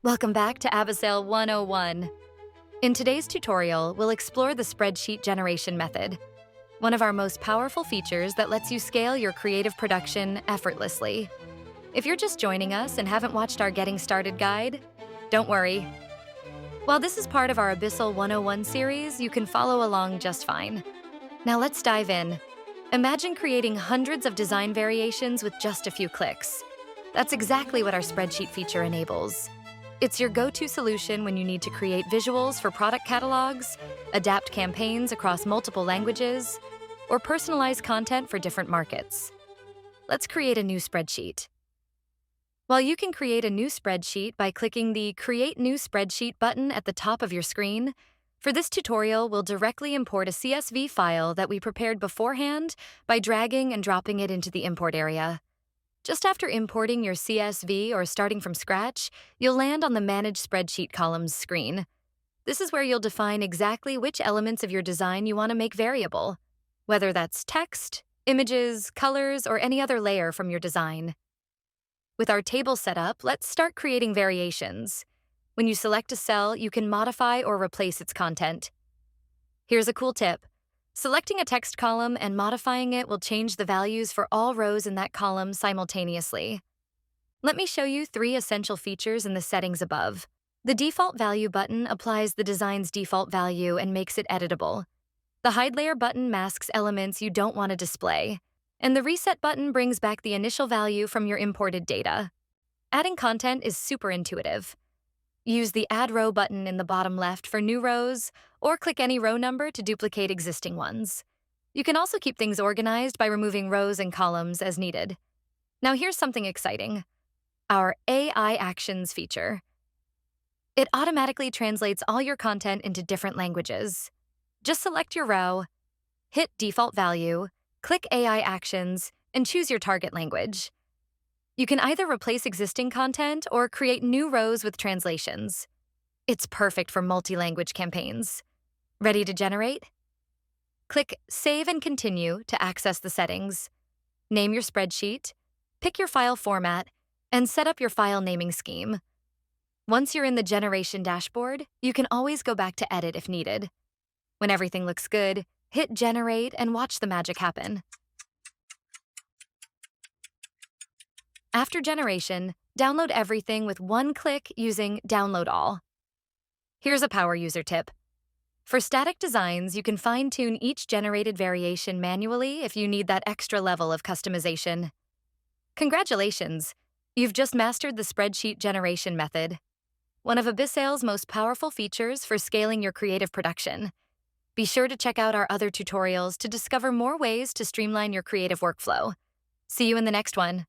Welcome back to Abyssale 101. In today's tutorial, we'll explore the spreadsheet generation method, one of our most powerful features that lets you scale your creative production effortlessly. If you're just joining us and haven't watched our Getting Started guide, don't worry. While this is part of our Abyssale 101 series, you can follow along just fine. Now let's dive in. Imagine creating hundreds of design variations with just a few clicks. That's exactly what our spreadsheet feature enables. It's your go-to solution when you need to create visuals for product catalogs, adapt campaigns across multiple languages, or personalize content for different markets. Let's create a new spreadsheet. While you can create a new spreadsheet by clicking the Create New Spreadsheet button at the top of your screen, for this tutorial, we'll directly import a CSV file that we prepared beforehand by dragging and dropping it into the import area. Just after importing your CSV or starting from scratch, you'll land on the Manage Spreadsheet columns screen. This is where you'll define exactly which elements of your design you want to make variable, whether that's text, images, colors, or any other layer from your design. With our table set up, let's start creating variations. When you select a cell, you can modify or replace its content. Here's a cool tip. Selecting a text column and modifying it will change the values for all rows in that column simultaneously. Let me show you 3 essential features in the settings above. The Default Value button applies the design's default value and makes it editable. The Hide Layer button masks elements you don't want to display. And the Reset button brings back the initial value from your imported data. Adding content is super intuitive. Use the Add Row button in the bottom left for new rows, or click any row number to duplicate existing ones. You can also keep things organized by removing rows and columns as needed. Now here's something exciting. Our AI Actions feature. It automatically translates all your content into different languages. Just select your row, hit Default Value, click AI Actions, and choose your target language. You can either replace existing content or create new rows with translations. It's perfect for multi-language campaigns. Ready to generate? Click Save and Continue to access the settings. Name your spreadsheet, pick your file format, and set up your file naming scheme. Once you're in the generation dashboard, you can always go back to edit if needed. When everything looks good, hit Generate and watch the magic happen. After generation, download everything with one click using Download All. Here's a power user tip. For static designs, you can fine-tune each generated variation manually if you need that extra level of customization. Congratulations! You've just mastered the spreadsheet generation method, one of Abyssale's most powerful features for scaling your creative production. Be sure to check out our other tutorials to discover more ways to streamline your creative workflow. See you in the next one.